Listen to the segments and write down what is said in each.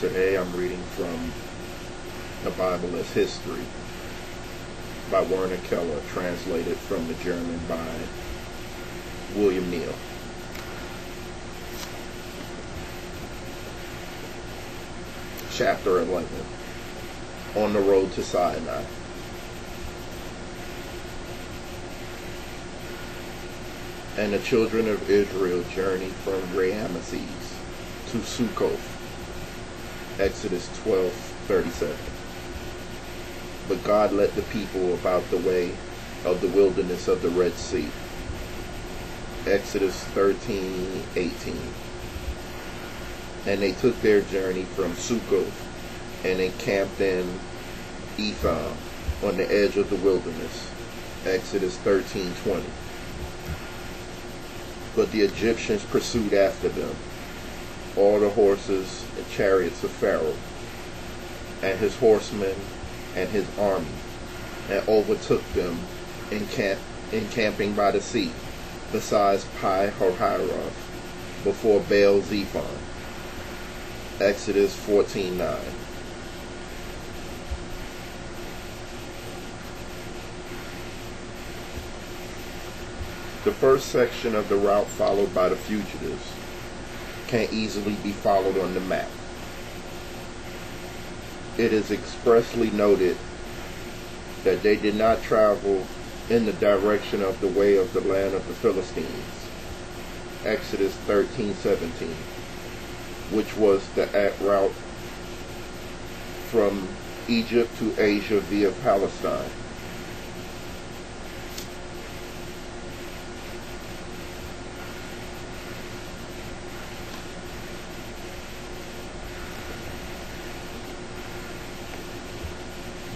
Today I'm reading from The Bible as History by Werner Keller, translated from the German by William Neal. Chapter 11. On the Road to Sinai. And the children of Israel journeyed from Ramesses to Sukkoth. Exodus 12:37. But God led the people about the way of the wilderness of the Red Sea. Exodus 13:18. And they took their journey from Sukkoth and encamped in Etham on the edge of the wilderness. Exodus 13:20. But the Egyptians pursued after them, all the horses and chariots of Pharaoh, and his horsemen and his army, and overtook them encamping by the sea, besides Pi-hahiroth, before Baal-zephon. Exodus 14:9. The first section of the route followed by the fugitives can easily be followed on the map. It is expressly noted that they did not travel in the direction of the way of the land of the Philistines, Exodus 13:17, which was the route from Egypt to Asia via Palestine.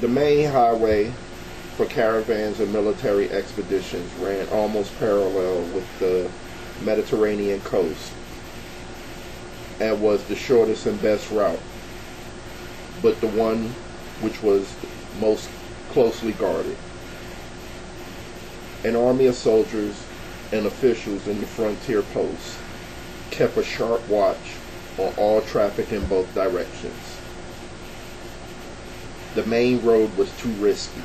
The main highway for caravans and military expeditions ran almost parallel with the Mediterranean coast and was the shortest and best route, but the one which was most closely guarded. An army of soldiers and officials in the frontier posts kept a sharp watch on all traffic in both directions. The main road was too risky.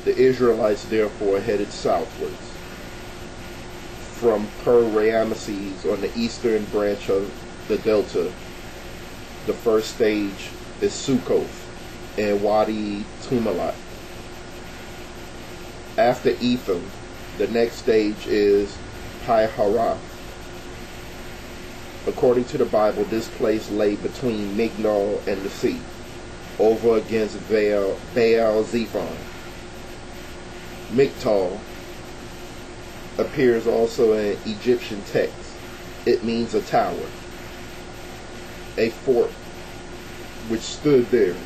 The Israelites therefore headed southwards. From Per-Ramesses on the eastern branch of the delta, the first stage is Sukkoth and Wadi Tumilat. After Etham, the next stage is Pi-hahiroth. According to the Bible, this place lay between Migdol and the sea, over against Baal-zephon. Migdol appears also in Egyptian texts. It means a tower, a fort which stood there,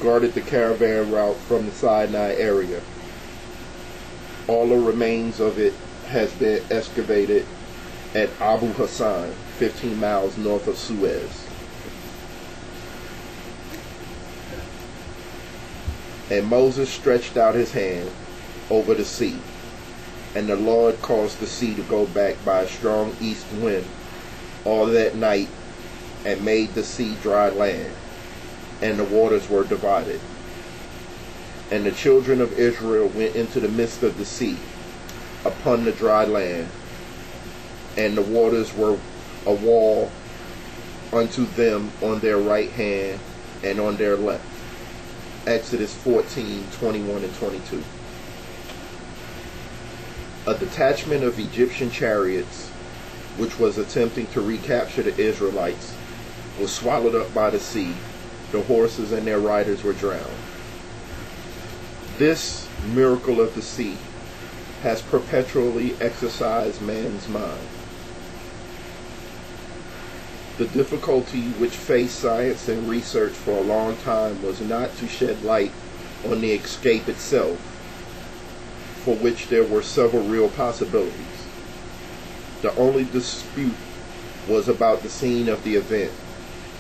guarded the caravan route from the Sinai area. All the remains of it has been excavated at Abu Hassan, 15 miles north of Suez. And Moses stretched out his hand over the sea, and the Lord caused the sea to go back by a strong east wind all that night, and made the sea dry land, and the waters were divided. And the children of Israel went into the midst of the sea, upon the dry land, and the waters were a wall unto them on their right hand and on their left. Exodus 14:21 and 22. A detachment of Egyptian chariots, which was attempting to recapture the Israelites, was swallowed up by the sea. The horses and their riders were drowned. This miracle of the sea has perpetually exercised man's mind. The difficulty which faced science and research for a long time was not to shed light on the escape itself, for which there were several real possibilities. The only dispute was about the scene of the event,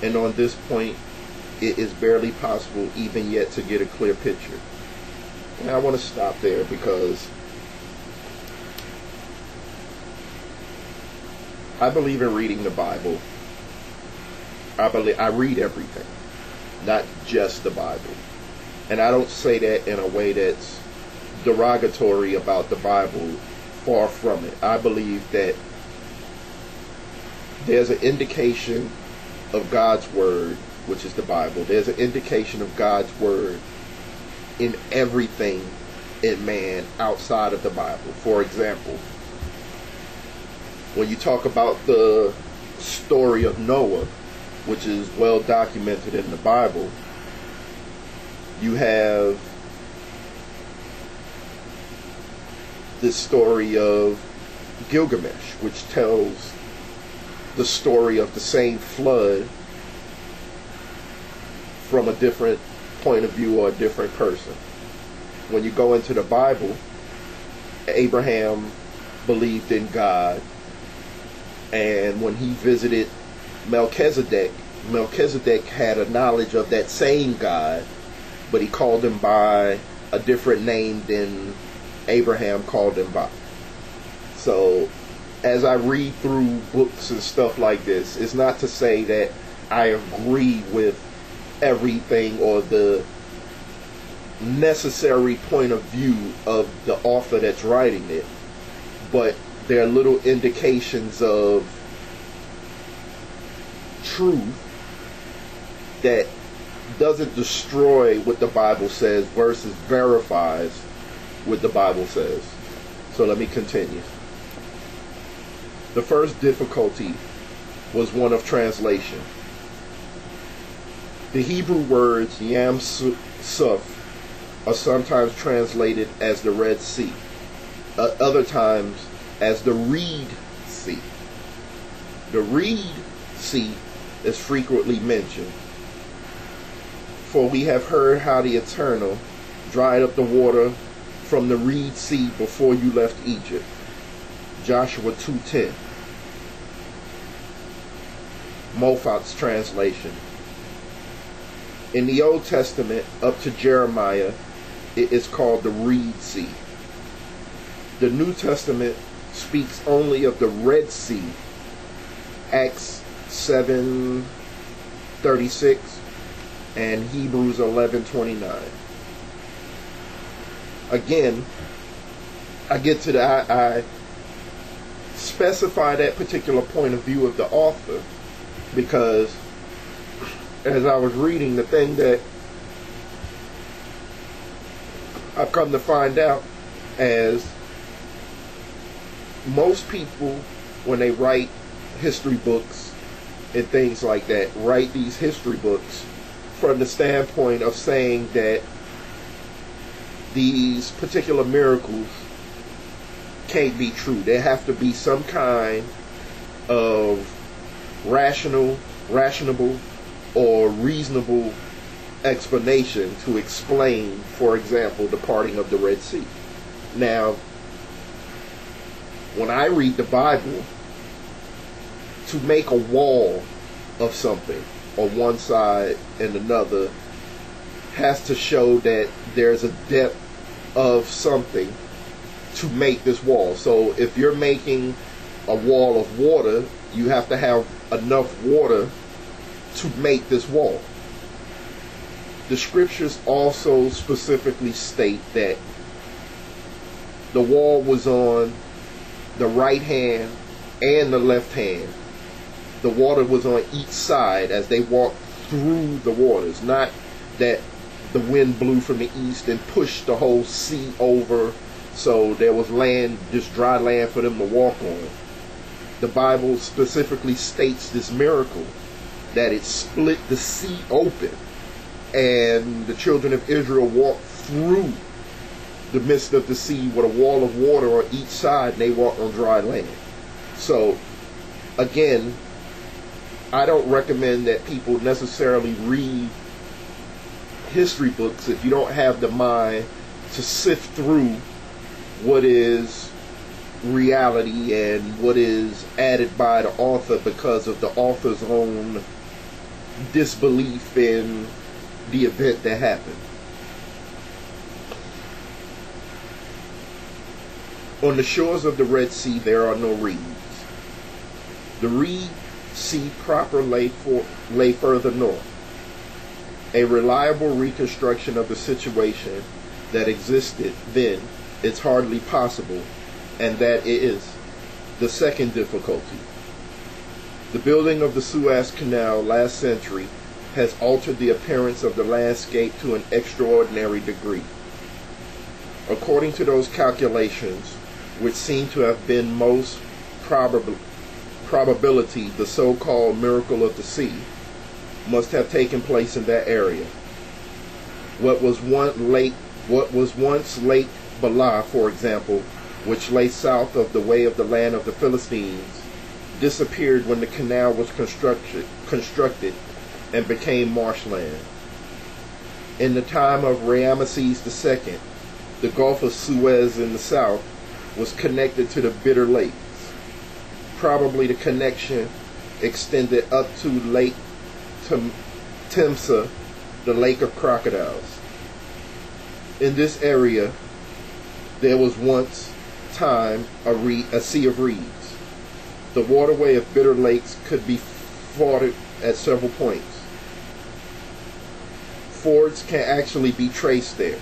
and on this point it is barely possible even yet to get a clear picture. And I want to stop there because I believe in reading the Bible. I read everything, not just the Bible. And I don't say that in a way that's derogatory about the Bible. Far from it. I believe that there's an indication of God's word, which is the Bible. There's an indication of God's word in everything in man outside of the Bible. For example, when you talk about the story of Noah, which is well documented in the Bible, you have this story of Gilgamesh, which tells the story of the same flood from a different point of view or a different person. When you go into the Bible, Abraham believed in God, and when he visited Melchizedek, Melchizedek had a knowledge of that same God, but he called him by a different name than Abraham called him by. So as I read through books and stuff like this, it's not to say that I agree with everything or the necessary point of view of the author that's writing it, but there are little indications of truth that doesn't destroy what the Bible says versus verifies what the Bible says. So let me continue. The first difficulty was one of translation. The Hebrew words Yam Suf are sometimes translated as the Red Sea, other times as the Reed Sea. The Reed Sea is frequently mentioned. For we have heard how the Eternal dried up the water from the Reed Sea before you left Egypt. Joshua 2:10. Moffat's translation. In the Old Testament, up to Jeremiah, it is called the Reed Sea. The New Testament speaks only of the Red Sea, Acts 7:36 and Hebrews 11:29. Again, I specify that particular point of view of the author because as I was reading, the thing that I've come to find out as most people, when they write history books and things like that, write these history books from the standpoint of saying that these particular miracles can't be true. There have to be some kind of rationable or reasonable explanation to explain, for example, the parting of the Red Sea. Now, when I read the Bible, to make a wall of something on one side and another has to show that there's a depth of something to make this wall. So if you're making a wall of water, you have to have enough water to make this wall. The scriptures also specifically state that the wall was on the right hand and the left hand. The water was on each side as they walked through the waters, not that the wind blew from the east and pushed the whole sea over so there was land, just dry land for them to walk on. The Bible specifically states this miracle, that it split the sea open and the children of Israel walked through the midst of the sea with a wall of water on each side, and they walked on dry land. So again, I don't recommend that people necessarily read history books if you don't have the mind to sift through what is reality and what is added by the author because of the author's own disbelief in the event that happened. On the shores of the Red Sea there are no reeds. The reed Sea proper lay further north. A reliable reconstruction of the situation that existed then is hardly possible, and that is the second difficulty. The building of the Suez Canal last century has altered the appearance of the landscape to an extraordinary degree. According to those calculations, which seem to have been most probability, the so-called miracle of the sea must have taken place in that area. What was once Lake Bala, for example, which lay south of the way of the land of the Philistines, disappeared when the canal was constructed and became marshland. In the time of Ramesses II, the Gulf of Suez in the south was connected to the Bitter Lakes. Probably the connection extended up to Lake Timsah, the Lake of Crocodiles. In this area, there was once time a sea of reeds. The waterway of Bitter Lakes could be forded at several points. Fords can actually be traced there.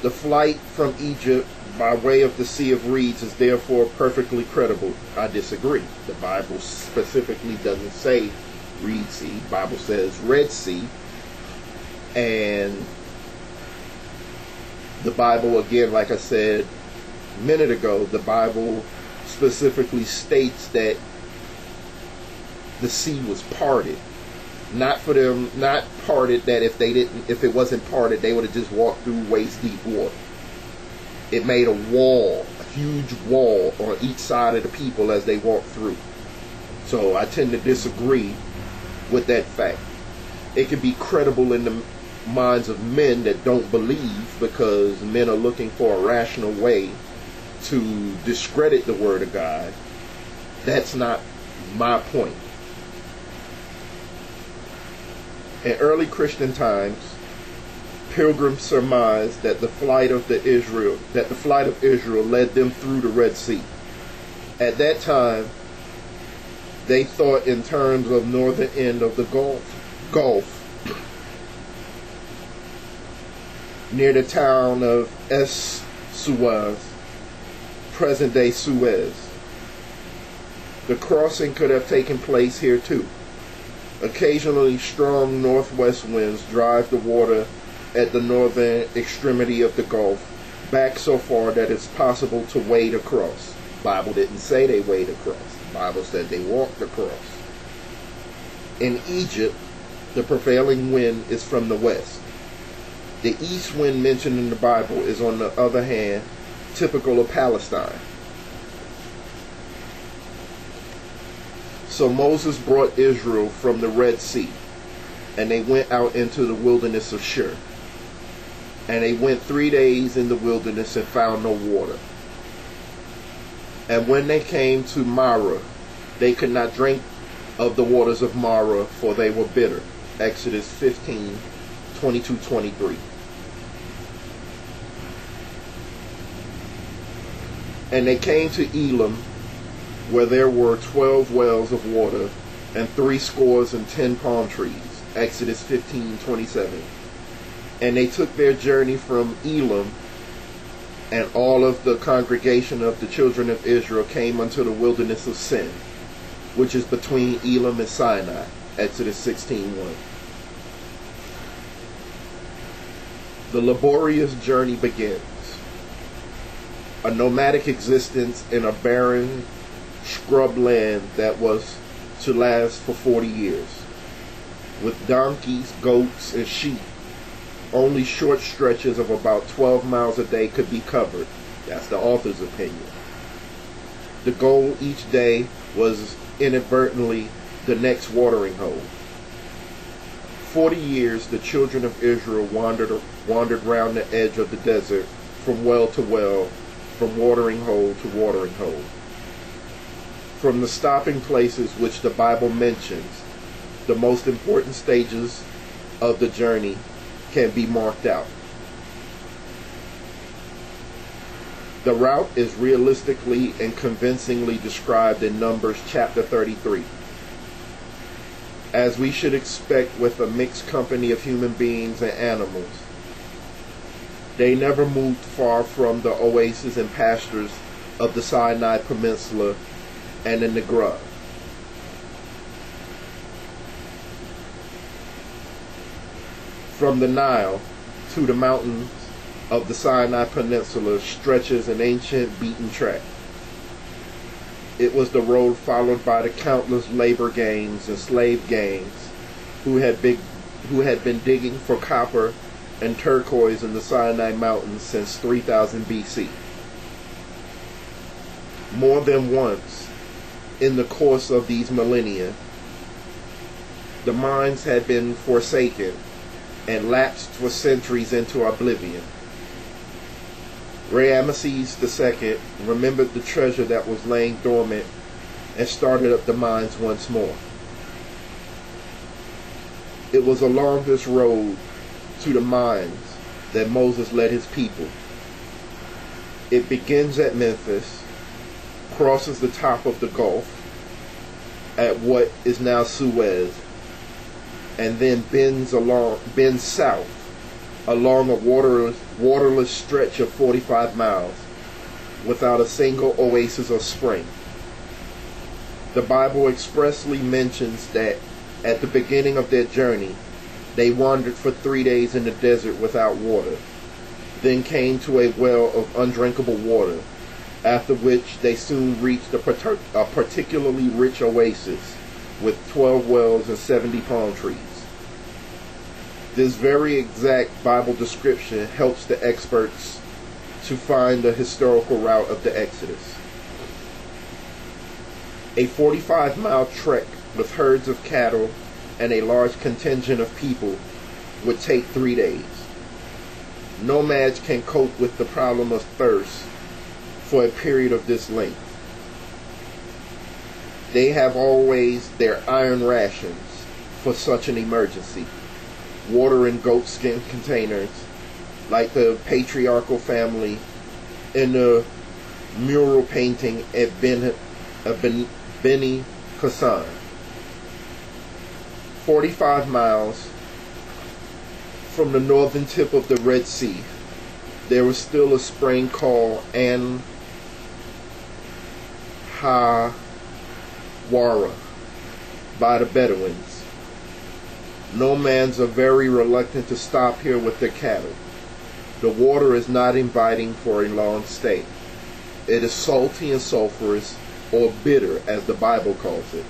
The flight from Egypt by way of the Sea of Reeds is therefore perfectly credible. I disagree. The Bible specifically doesn't say Reed Sea. The Bible says Red Sea. And the Bible, again, like I said a minute ago, the Bible specifically states that the sea was parted. Not parted that if it wasn't parted, they would have just walked through waist deep water. It made a wall, a huge wall on each side of the people as they walked through. So I tend to disagree with that fact. It can be credible in the minds of men that don't believe, because men are looking for a rational way to discredit the Word of God. That's not my point. In early Christian times, pilgrims surmised that the flight of Israel led them through the Red Sea. At that time, they thought in terms of northern end of the Gulf near the town of Es-Suez, present-day Suez. The crossing could have taken place here too. Occasionally, strong northwest winds drive the water at the northern extremity of the Gulf back so far that it's possible to wade across. The Bible didn't say they wade across. The Bible said they walked across. In Egypt, the prevailing wind is from the west. The east wind mentioned in the Bible is, on the other hand, typical of Palestine. So Moses brought Israel from the Red Sea, and they went out into the wilderness of Shur. And they went 3 days in the wilderness and found no water. And when they came to Marah, they could not drink of the waters of Marah, for they were bitter. Exodus 15, 22-23. And they came to Elim, where there were 12 wells of water, and 70 palm trees. Exodus 15:27. And they took their journey from Elim, and all of the congregation of the children of Israel came unto the wilderness of Sin, which is between Elim and Sinai. Exodus 16:1. The laborious journey begins. A nomadic existence in a barren scrub land that was to last for 40 years. With donkeys, goats, and sheep, only short stretches of about 12 miles a day could be covered. That's the author's opinion. The goal each day was inadvertently the next watering hole. 40 years the children of Israel wandered round the edge of the desert, from well to well, from watering hole to watering hole. From the stopping places which the Bible mentions, the most important stages of the journey can be marked out. The route is realistically and convincingly described in Numbers chapter 33. As we should expect with a mixed company of human beings and animals, they never moved far from the oases and pastures of the Sinai Peninsula and the Negev. From the Nile to the mountains of the Sinai Peninsula stretches an ancient beaten track. It was the road followed by the countless labor gangs and slave gangs who had been digging for copper and turquoise in the Sinai Mountains since 3000 BC. More than once, in the course of these millennia, the mines had been forsaken and lapsed for centuries into oblivion. Ramesses II remembered the treasure that was laying dormant and started up the mines once more. It was along this road to the mines that Moses led his people. It begins at Memphis, crosses the top of the Gulf at what is now Suez, and then bends south along a waterless stretch of 45 miles without a single oasis or spring. The Bible expressly mentions that at the beginning of their journey, they wandered for 3 days in the desert without water, then came to a well of undrinkable water, after which they soon reached a particularly rich oasis with 12 wells and 70 palm trees. This very exact Bible description helps the experts to find the historical route of the Exodus. A 45-mile trek with herds of cattle and a large contingent of people would take 3 days. Nomads can cope with the problem of thirst for a period of this length. They have always their iron rations for such an emergency. Water in goatskin containers, like the patriarchal family in the mural painting at Beni Hassan. 45 miles from the northern tip of the Red Sea, there was still a spring called An Hawara by the Bedouins. Nomads are very reluctant to stop here with their cattle. The water is not inviting for a long stay. It is salty and sulfurous, or bitter as the Bible calls it.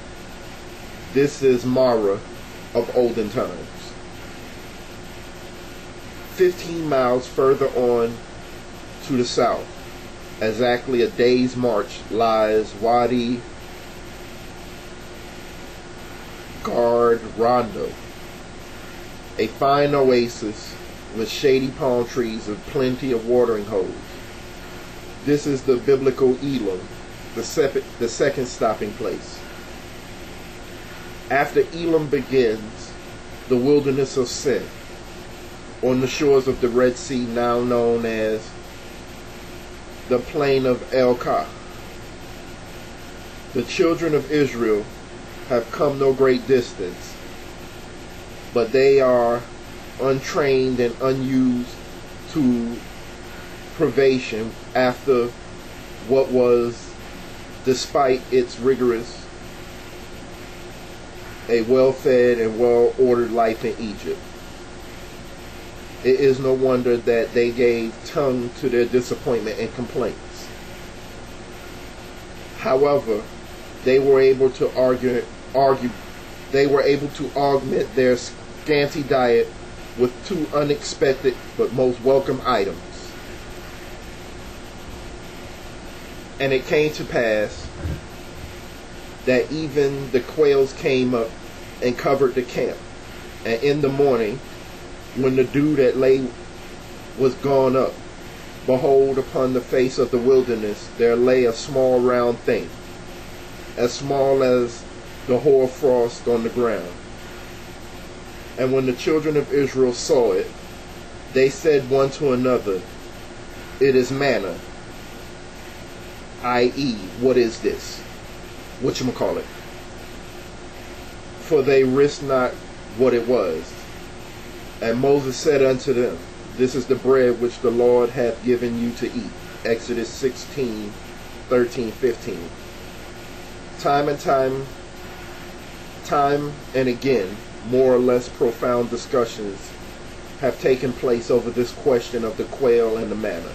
This is Mara of olden times. 15 miles further on to the south, exactly a day's march, lies Wadi Rondo, a fine oasis with shady palm trees and plenty of watering holes. This is the biblical Elim, the second stopping place. After Elim begins the wilderness of Sin, on the shores of the Red Sea, now known as the plain of El-Kah. The children of Israel have come no great distance, but they are untrained and unused to privation after what was, despite its rigorous, a well-fed and well-ordered life in Egypt. It is no wonder that they gave tongue to their disappointment and complaints. However, they were able to augment their scanty diet with two unexpected but most welcome items. And it came to pass that even the quails came up and covered the camp. And in the morning, when the dew that lay was gone up, behold, upon the face of the wilderness there lay a small round thing, as small as the hoarfrost on the ground. And when the children of Israel saw it, they said one to another, "It is manna." i.e., what is this? Whatchamacallit? For they wist not what it was. And Moses said unto them, This is the bread which the Lord hath given you to eat. Exodus 16, 13, 15. Time and again, more or less profound discussions have taken place over this question of the quail and the manna.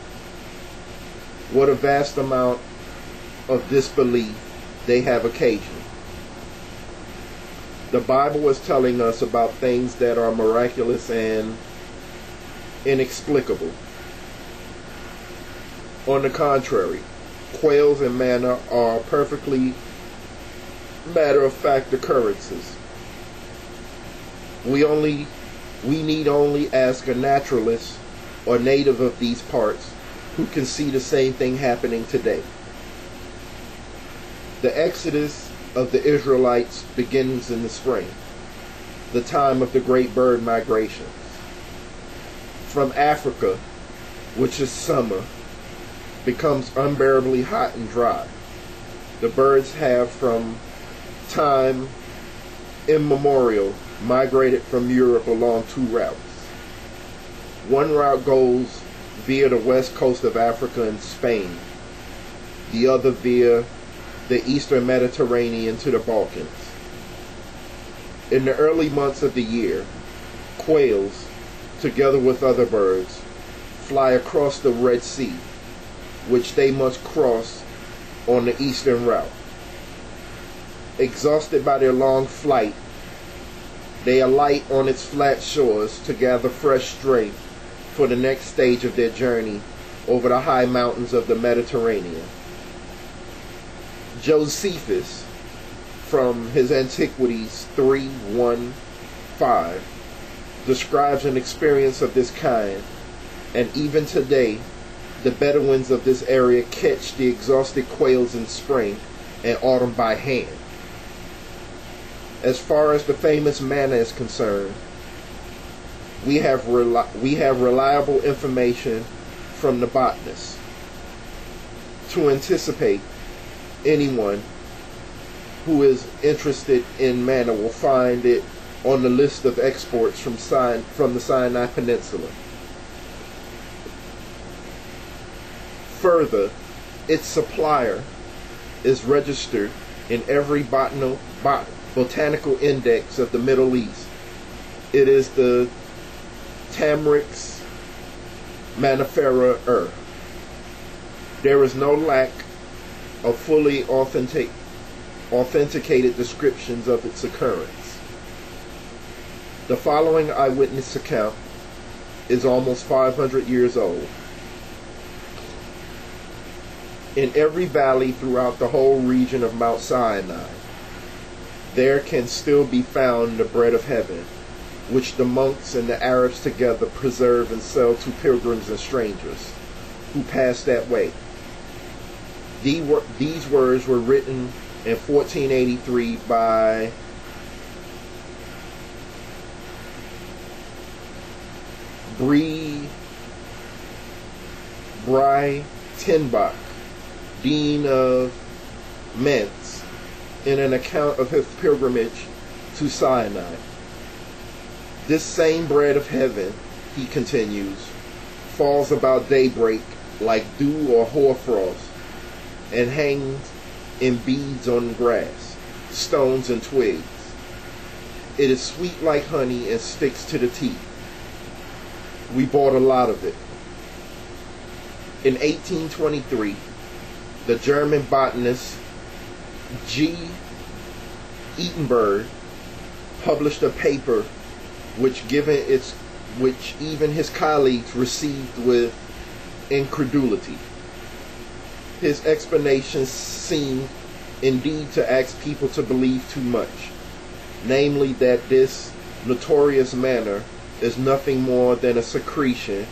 What a vast amount of disbelief they have occasioned. The Bible is telling us about things that are miraculous and inexplicable. On the contrary, quails and manna are perfectly matter-of-fact occurrences. We need only ask a naturalist or native of these parts who can see the same thing happening today. The exodus of the Israelites begins in the spring, the time of the great bird migrations. From Africa, which is summer, becomes unbearably hot and dry. The birds have from time immemorial migrated from Europe along two routes. One route goes via the west coast of Africa and Spain, the other via the eastern Mediterranean to the Balkans. In the early months of the year, quails, together with other birds, fly across the Red Sea, which they must cross on the eastern route. Exhausted by their long flight, they alight on its flat shores to gather fresh strength for the next stage of their journey over the high mountains of the Mediterranean. Josephus, from his Antiquities 3:1-5, describes an experience of this kind, and even today, the Bedouins of this area catch the exhausted quails in spring and autumn by hand. As far as the famous manna is concerned, we have reliable information from the botanists. To anticipate, anyone who is interested in manna will find it on the list of exports from the Sinai Peninsula. Further, its supplier is registered in every botanical index of the Middle East. It is the Tamarix Mannifera. There is no lack of fully authenticated descriptions of its occurrence. The following eyewitness account is almost 500 years old. In every valley throughout the whole region of Mount Sinai, there can still be found the bread of heaven, which the monks and the Arabs together preserve and sell to pilgrims and strangers who pass that way. These words were written in 1483 by Bry Tenbach, Dean of Mentz, in an account of his pilgrimage to Sinai. This same bread of heaven, he continues, falls about daybreak like dew or hoarfrost, and hangs in beads on grass, stones, and twigs. It is sweet like honey and sticks to the teeth. We bought a lot of it. In 1823, the German botanist G. Eatenberg published a paper which even his colleagues received with incredulity. His explanations seemed indeed to ask people to believe too much, namely that this notorious manna is nothing more than a secretion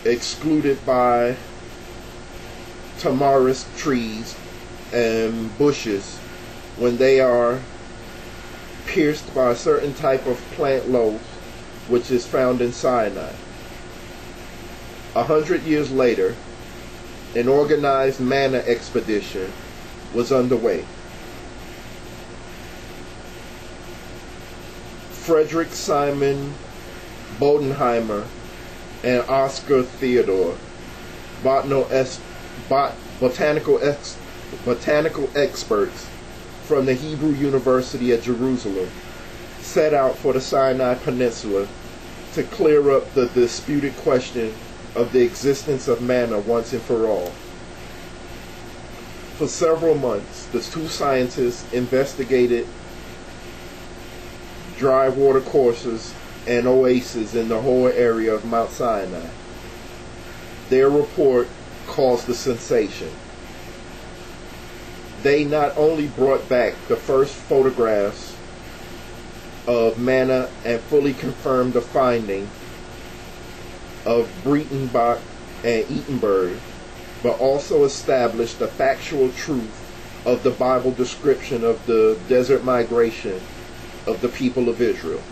excluded by tamarisk trees and bushes when they are pierced by a certain type of plant loaf which is found in Sinai. 100 years later, an organized manna expedition was underway. Frederick Simon Bodenheimer and Oscar Theodore, botanical experts from the Hebrew University at Jerusalem, set out for the Sinai Peninsula to clear up the disputed question of the existence of manna once and for all. For several months, the two scientists investigated dry water courses and oases in the whole area of Mount Sinai. Their report caused a sensation. They not only brought back the first photographs of manna and fully confirmed the finding of Breitenbach and Ittenberg, but also established the factual truth of the Bible description of the desert migration of the people of Israel.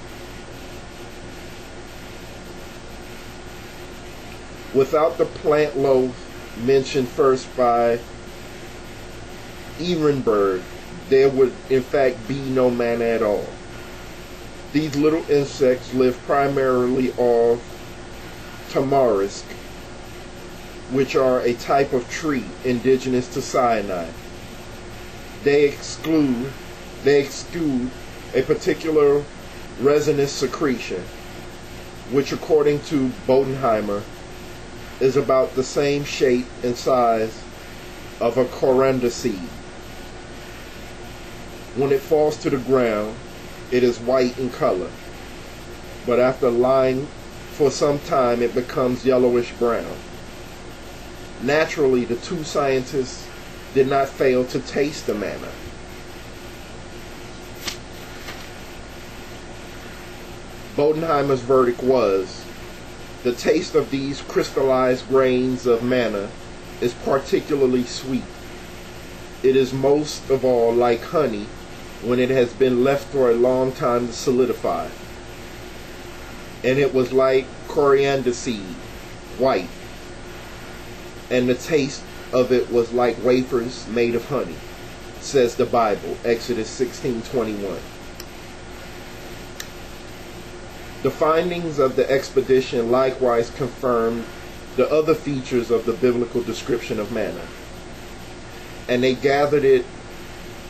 Without the plant loaf mentioned first by Ehrenberg, there would in fact be no manna at all. These little insects live primarily off tamarisk, which are a type of tree indigenous to Sinai. They exclude a particular resinous secretion, which according to Bodenheimer is about the same shape and size of a coriander seed. When it falls to the ground, it is white in color, but after lying for some time it becomes yellowish brown. Naturally, the two scientists did not fail to taste the manna. Bodenheimer's verdict was, the taste of these crystallized grains of manna is particularly sweet. It is most of all like honey when it has been left for a long time to solidify. And it was like coriander seed, white. And the taste of it was like wafers made of honey, says the Bible, Exodus 16:21. The findings of the expedition likewise confirmed the other features of the biblical description of manna. And they gathered it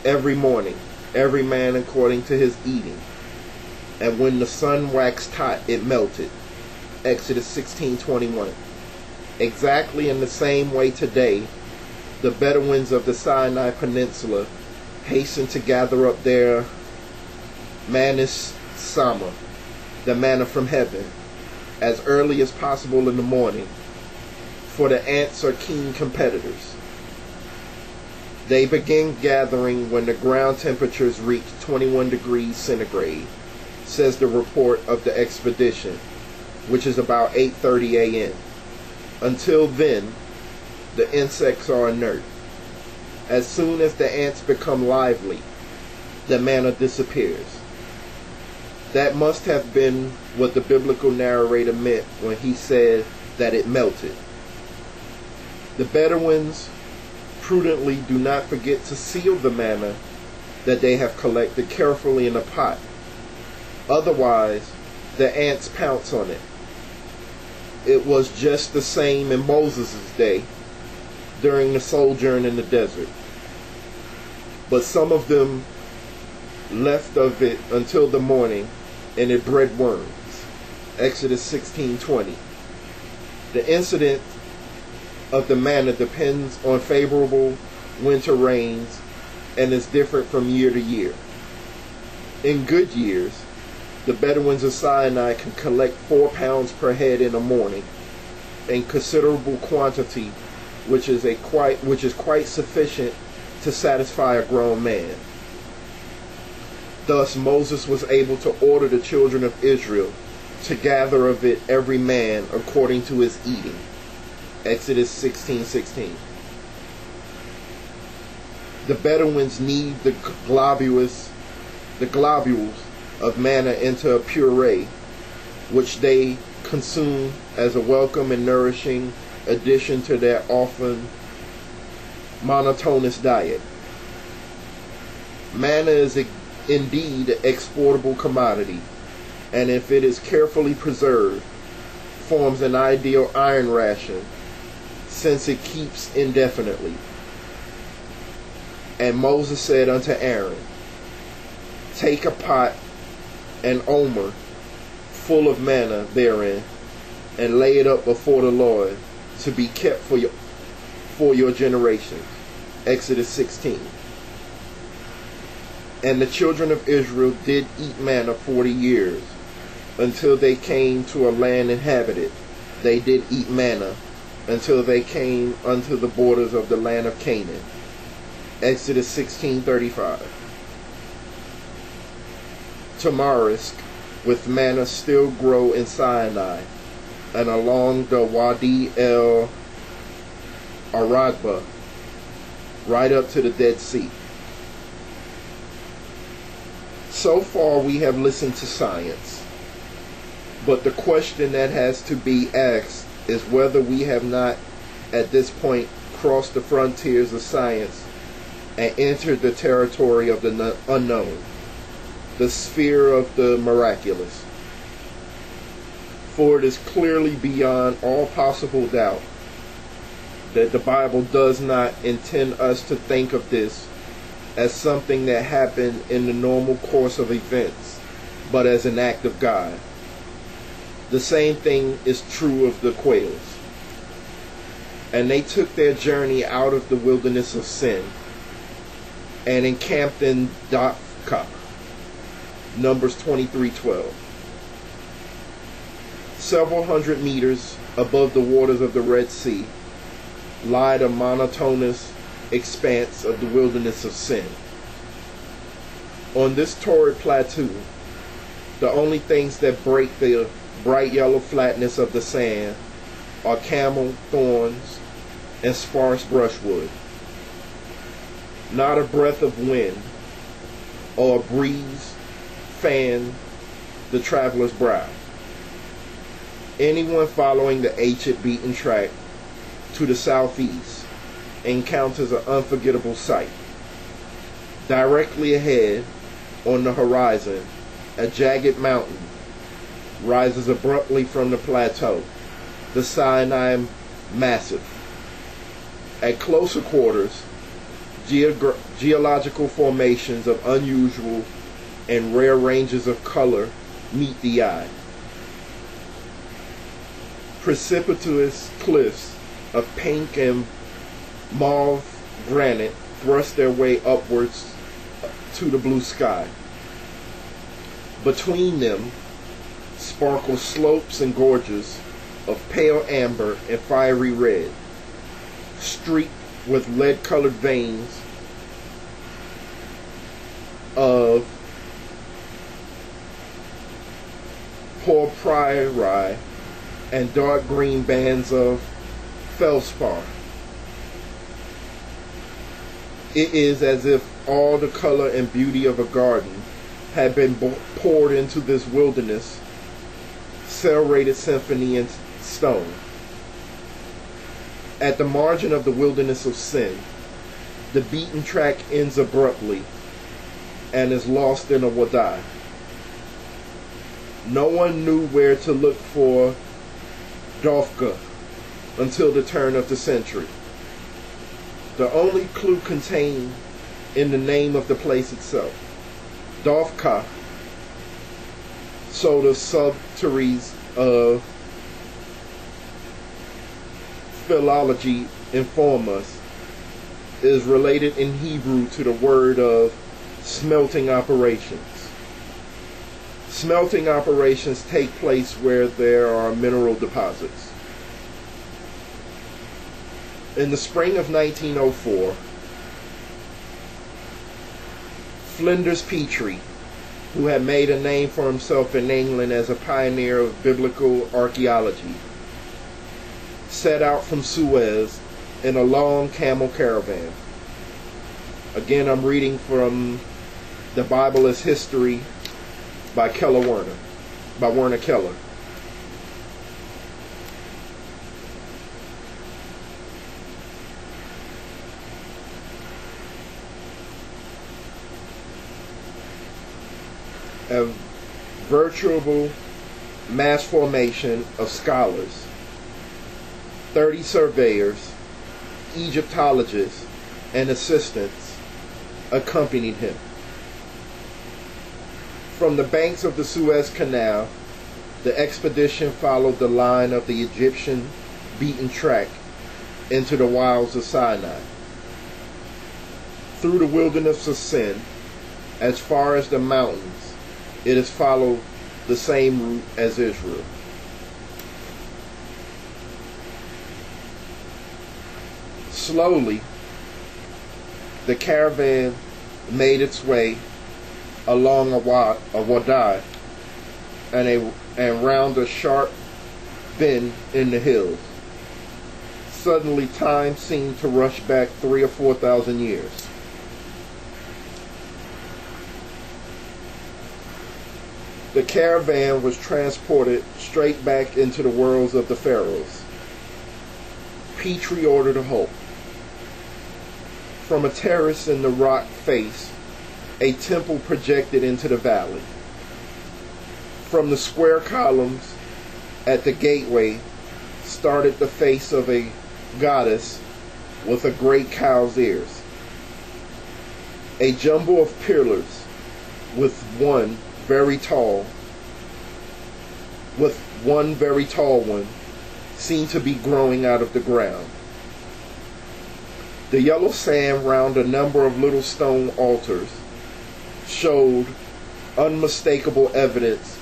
every morning, every man according to his eating. And when the sun waxed hot, it melted, Exodus 16:21. Exactly in the same way today, the Bedouins of the Sinai Peninsula hasten to gather up their manis sama, the manna from heaven, as early as possible in the morning, for the ants are keen competitors. They begin gathering when the ground temperatures reach 21 degrees centigrade, says the report of the expedition, which is about 8:30 a.m. Until then, the insects are inert. As soon as the ants become lively, the manna disappears. That must have been what the biblical narrator meant when he said that it melted. The Bedouins prudently do not forget to seal the manna that they have collected carefully in a pot. Otherwise, the ants pounce on it. It was just the same in Moses' day during the sojourn in the desert. But some of them left of it until the morning, and it bred worms. Exodus 16:20. The incident of the manna depends on favorable winter rains and is different from year to year. In good years, the Bedouins of Sinai can collect 4 pounds per head in the morning, in considerable quantity, which is quite sufficient to satisfy a grown man. Thus Moses was able to order the children of Israel to gather of it every man according to his eating. Exodus 16:16. The Bedouins knead the globules of manna into a puree, which they consume as a welcome and nourishing addition to their often monotonous diet. Manna is indeed an exportable commodity, and if it is carefully preserved, forms an ideal iron ration, since it keeps indefinitely. And Moses said unto Aaron, take a pot and omer full of manna therein, and lay it up before the Lord to be kept for your generations. Exodus 16. And the children of Israel did eat manna 40 years, until they came to a land inhabited. They did eat manna until they came unto the borders of the land of Canaan. Exodus 16:35. Tamarisk with manna still grow in Sinai, and along the Wadi el Aragba, right up to the Dead Sea. So far we have listened to science, but the question that has to be asked is whether we have not at this point crossed the frontiers of science and entered the territory of the unknown, the sphere of the miraculous. For it is clearly beyond all possible doubt that the Bible does not intend us to think of this as something that happened in the normal course of events, but as an act of God. The same thing is true of the quails. And they took their journey out of the wilderness of sin and encamped in Dophkah. Numbers 23:12. Several hundred meters above the waters of the Red Sea lie the monotonous expanse of the wilderness of sin. On this torrid plateau, the only things that break the bright yellow flatness of the sand are camel thorns and sparse brushwood. Not a breath of wind or a breeze fan the traveler's brow. Anyone following the ancient beaten track to the southeast encounters an unforgettable sight. Directly ahead, on the horizon, a jagged mountain rises abruptly from the plateau, the Sinai Massif. At closer quarters, geological formations of unusual and rare ranges of color meet the eye. Precipitous cliffs of pink and mauve granite thrust their way upwards to the blue sky. Between them sparkle slopes and gorges of pale amber and fiery red, streaked with lead-colored veins of porphyry and dark green bands of feldspar. It is as if all the color and beauty of a garden had been poured into this wilderness, serrated symphony in stone. At the margin of the wilderness of sin, the beaten track ends abruptly and is lost in a wadi. No one knew where to look for Dophkah until the turn of the century. The only clue contained in the name of the place itself. Dophkah, so the subtleties of philology inform us, is related in Hebrew to the word of smelting operations. Smelting operations take place where there are mineral deposits. In the spring of 1904, Flinders Petrie, who had made a name for himself in England as a pioneer of biblical archaeology, set out from Suez in a long camel caravan. Again, I'm reading from The Bible as History by Werner Keller. a virtual mass formation of scholars, 30 surveyors, Egyptologists, and assistants accompanied him. From the banks of the Suez Canal, the expedition followed the line of the Egyptian beaten track into the wilds of Sinai, through the wilderness of Sin, as far as the mountains. It has followed the same route as Israel. Slowly, the caravan made its way along a wadi and round a sharp bend in the hills. Suddenly, time seemed to rush back 3,000 or 4,000 years. The caravan was transported straight back into the worlds of the pharaohs. Petrie ordered a halt. From a terrace in the rock face, a temple projected into the valley. From the square columns at the gateway started the face of a goddess with a great cow's ears. A jumble of pillars with one very tall one seemed to be growing out of the ground. The yellow sand round a number of little stone altars showed unmistakable evidence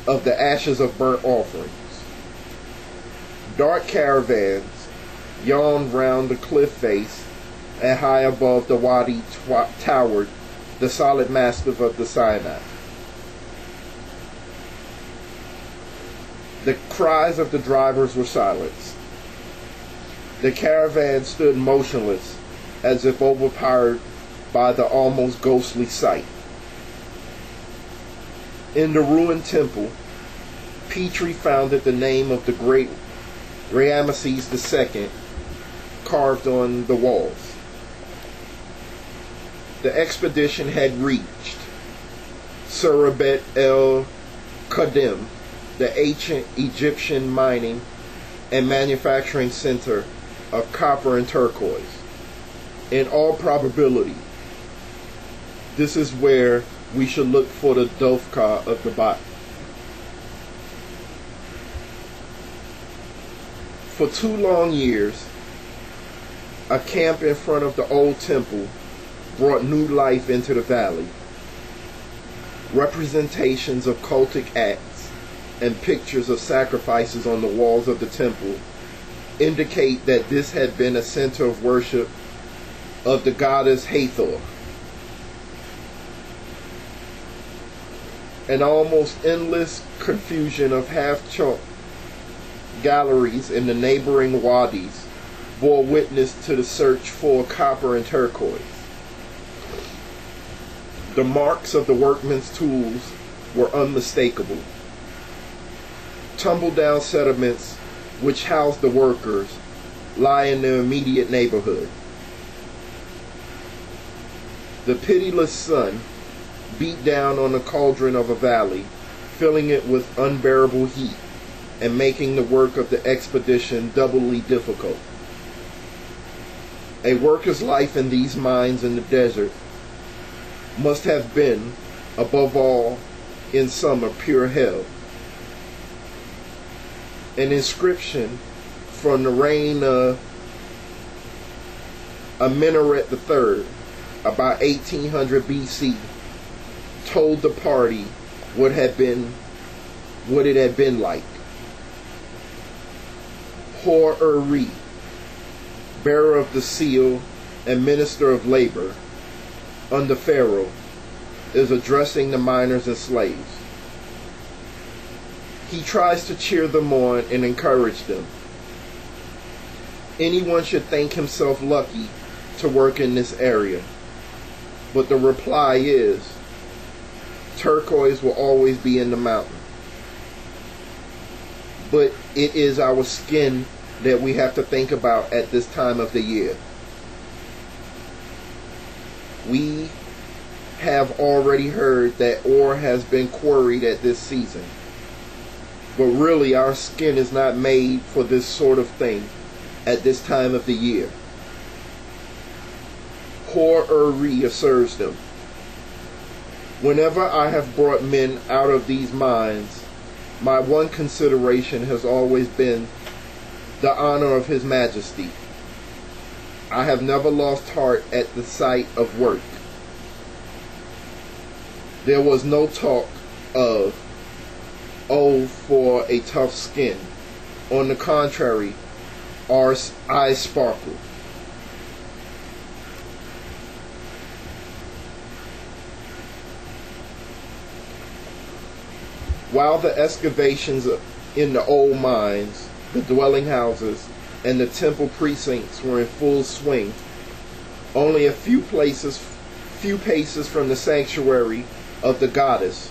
of the ashes of burnt offerings. Dark caravans yawned round the cliff face, and high above the wadi towered the solid massif of the Sinai. The cries of the drivers were silenced. The caravan stood motionless, as if overpowered by the almost ghostly sight. In the ruined temple, Petrie founded the name of the great Ramesses II carved on the walls. The expedition had reached Surabet el Qadim, the ancient Egyptian mining and manufacturing center of copper and turquoise. In all probability, this is where we should look for the Dofka of the Bat. For 2 long years, a camp in front of the old temple brought new life into the valley. Representations of cultic acts and pictures of sacrifices on the walls of the temple indicate that this had been a center of worship of the goddess Hathor. An almost endless confusion of half-chunk galleries in the neighboring wadis bore witness to the search for copper and turquoise. The marks of the workmen's tools were unmistakable. Tumble-down sediments which housed the workers lie in the immediate neighborhood. The pitiless sun beat down on the cauldron of a valley, filling it with unbearable heat and making the work of the expedition doubly difficult. A worker's life in these mines in the desert must have been, above all, in summer, pure hell. An inscription from the reign of Amenhotep III, about 1800 BC, told the party what it had been like. Hor-Uri, bearer of the seal and minister of labor under Pharaoh, is addressing the miners and slaves. He tries to cheer them on and encourage them. Anyone should think himself lucky to work in this area. But the reply is, turquoise will always be in the mountain. But it is our skin that we have to think about at this time of the year. We have already heard that ore has been quarried at this season. But really, our skin is not made for this sort of thing at this time of the year. Hor-Uri assures them, whenever I have brought men out of these mines, my one consideration has always been the honor of His Majesty. I have never lost heart at the sight of work. There was no talk of, oh, for a tough skin. On the contrary, our eyes sparkled. While the excavations in the old mines, the dwelling houses, and the temple precincts were in full swing, only a few paces from the sanctuary of the goddess,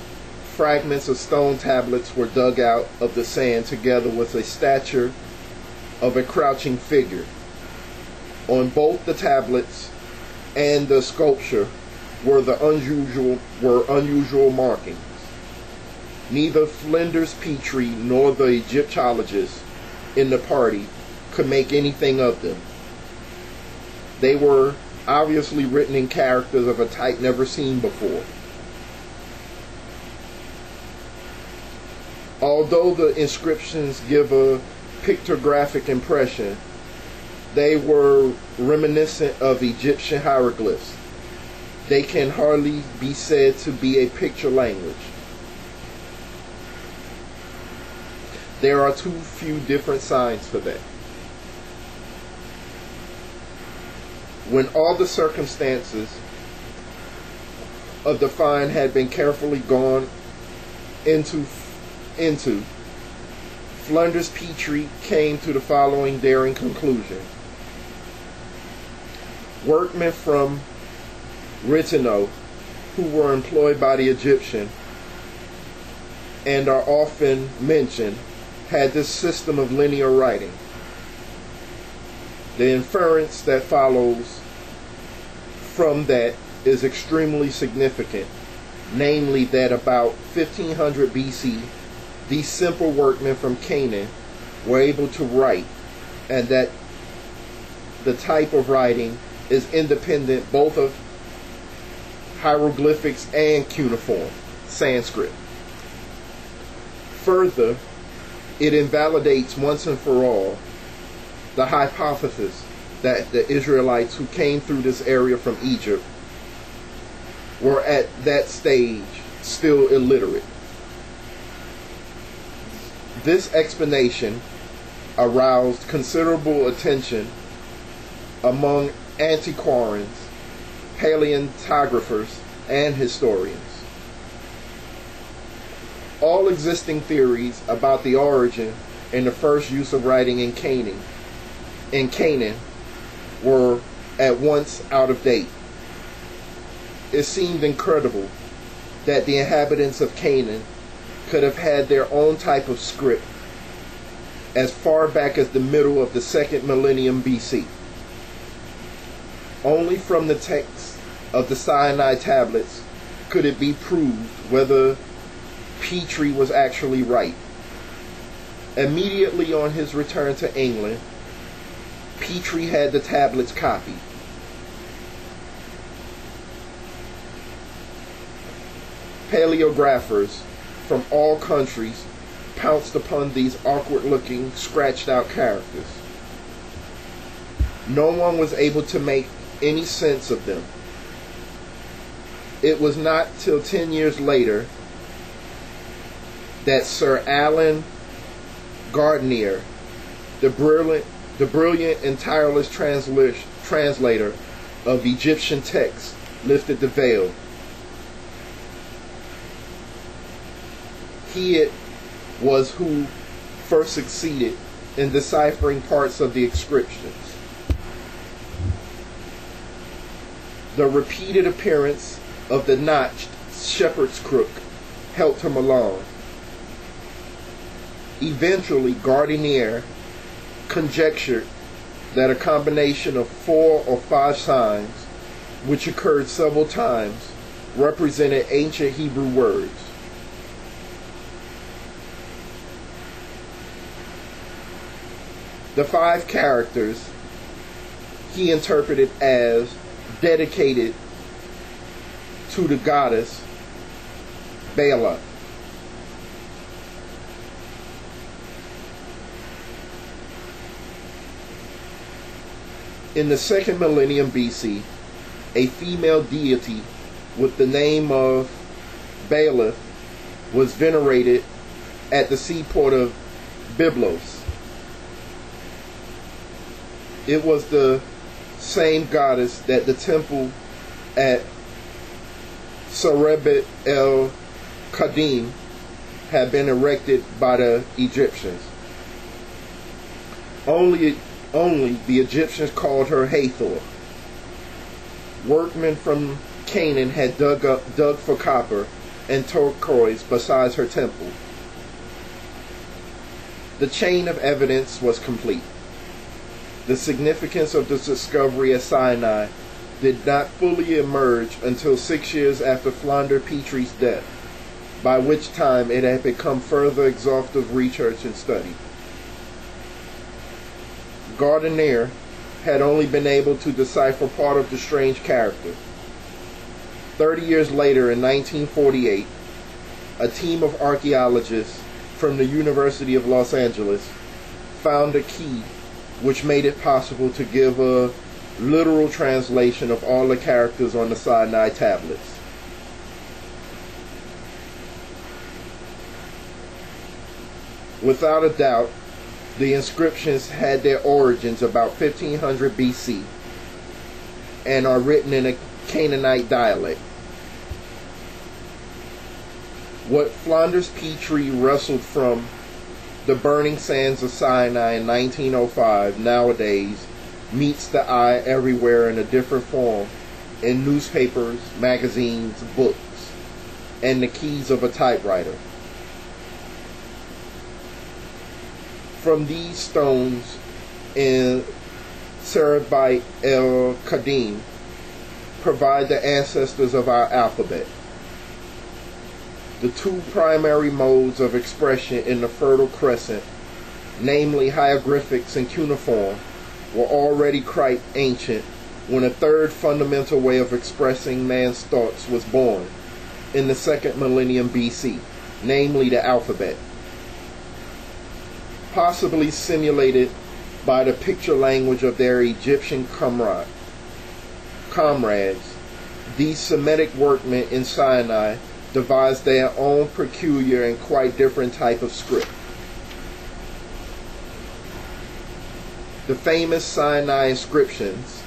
fragments of stone tablets were dug out of the sand together with a stature of a crouching figure. On both the tablets and the sculpture were unusual markings. Neither Flinders Petrie nor the Egyptologists in the party could make anything of them. They were obviously written in characters of a type never seen before. Although the inscriptions give a pictographic impression, they were reminiscent of Egyptian hieroglyphs. They can hardly be said to be a picture language. There are too few different signs for that. When all the circumstances of the find had been carefully gone into, Flinders Petrie came to the following daring conclusion. Workmen from Ritino, who were employed by the Egyptian and are often mentioned, had this system of linear writing. The inference that follows from that is extremely significant, namely that about 1500 BC, these simple workmen from Canaan were able to write, and that the type of writing is independent both of hieroglyphics and cuneiform, Sanskrit. Further, it invalidates once and for all the hypothesis that the Israelites who came through this area from Egypt were at that stage still illiterate. This explanation aroused considerable attention among antiquarians, paleontologists, and historians. All existing theories about the origin and the first use of writing in Canaan were at once out of date. It seemed incredible that the inhabitants of Canaan could have had their own type of script as far back as the middle of the second millennium BC. Only from the text of the Sinai tablets could it be proved whether Petrie was actually right. Immediately on his return to England, Petrie had the tablets copied. Paleographers from all countries pounced upon these awkward-looking, scratched-out characters. No one was able to make any sense of them. It was not till 10 years later that Sir Alan Gardiner, the brilliant and tireless translator of Egyptian texts, lifted the veil. He it was who first succeeded in deciphering parts of the inscriptions. The repeated appearance of the notched shepherd's crook helped him along. Eventually, Gardiner conjectured that a combination of 4 or 5 signs, which occurred several times, represented ancient Hebrew words. The 5 characters he interpreted as dedicated to the goddess Baalah. In the 2nd millennium BC, a female deity with the name of Baalith was venerated at the seaport of Byblos. It was the same goddess that the temple at Serebet el Qadim had been erected by the Egyptians. Only the Egyptians called her Hathor. Workmen from Canaan had dug for copper and turquoise besides her temple. The chain of evidence was complete. The significance of the discovery at Sinai did not fully emerge until 6 years after Flander Petrie's death, by which time it had become further exhaustive research and study. Gardiner had only been able to decipher part of the strange character. 30 years later, in 1948, a team of archaeologists from the University of Los Angeles found a key which made it possible to give a literal translation of all the characters on the Sinai tablets. Without a doubt, the inscriptions had their origins about 1500 BC and are written in a Canaanite dialect. What Flanders Petrie wrestled from the burning sands of Sinai in 1905 nowadays meets the eye everywhere in a different form in newspapers, magazines, books, and the keys of a typewriter. From these stones in Serebet el Qadim provide the ancestors of our alphabet. The 2 primary modes of expression in the Fertile Crescent, namely hieroglyphics and cuneiform, were already quite ancient when a 3rd fundamental way of expressing man's thoughts was born in the 2nd millennium BC, namely the alphabet. Possibly simulated by the picture language of their Egyptian comrades, these Semitic workmen in Sinai devised their own peculiar and quite different type of script. The famous Sinai inscriptions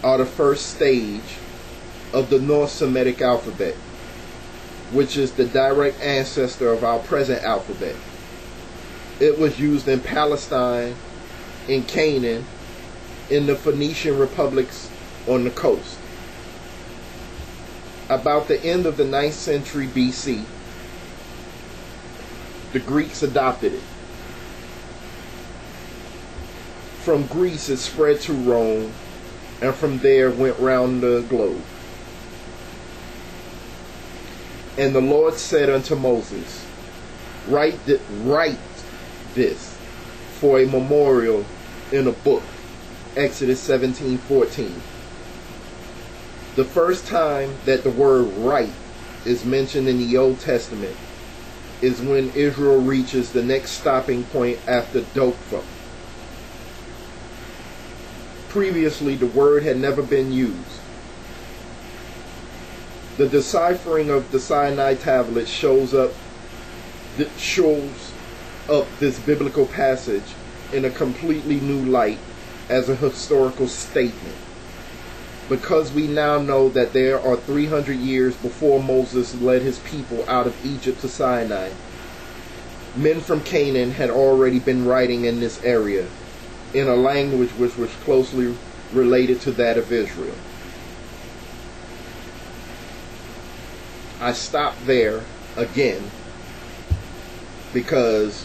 are the first stage of the North Semitic alphabet, which is the direct ancestor of our present alphabet. It was used in Palestine, in Canaan, in the Phoenician republics on the coast. About the end of the 9th century BC, the Greeks adopted it. From Greece it spread to Rome, and from there went round the globe. And the Lord said unto Moses, Write this for a memorial in a book. Exodus 17:14. The first time that the word write is mentioned in the Old Testament is when Israel reaches the next stopping point after Dophah. Previously, the word had never been used. The deciphering of the Sinai tablet shows up this biblical passage in a completely new light as a historical statement. Because we now know that there are 300 years before Moses led his people out of Egypt to Sinai, men from Canaan had already been writing in this area in a language which was closely related to that of Israel. I stopped there again because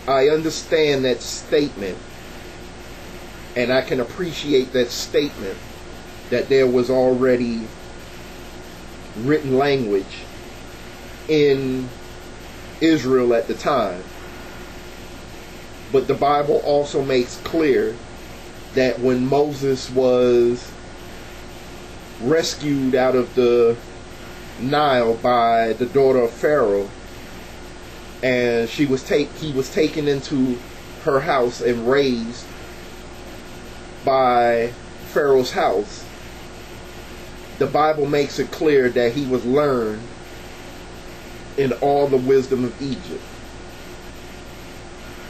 I understand that statement, and I can appreciate that statement that there was already written language in Israel at the time. But the Bible also makes clear that when Moses was rescued out of the Nile by the daughter of Pharaoh, and he was taken into her house and raised by Pharaoh's house, the Bible makes it clear that he was learned in all the wisdom of Egypt.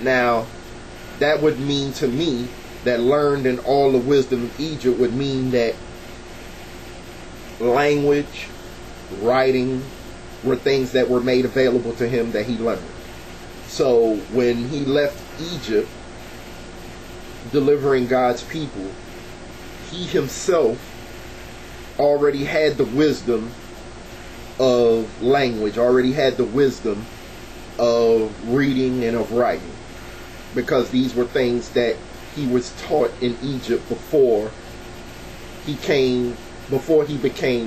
Now, that would mean to me that learned in all the wisdom of Egypt would mean that language, writing were things that were made available to him that he learned. So when he left Egypt, delivering God's people, he himself already had the wisdom of language, already had the wisdom of reading and of writing, because these were things that he was taught in Egypt before he became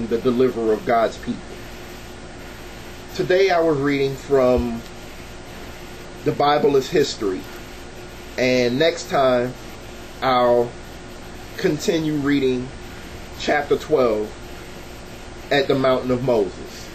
the deliverer of God's people. Today I was reading from The Bible is History, and next time I'll continue reading chapter 12 at the Mountain of Moses.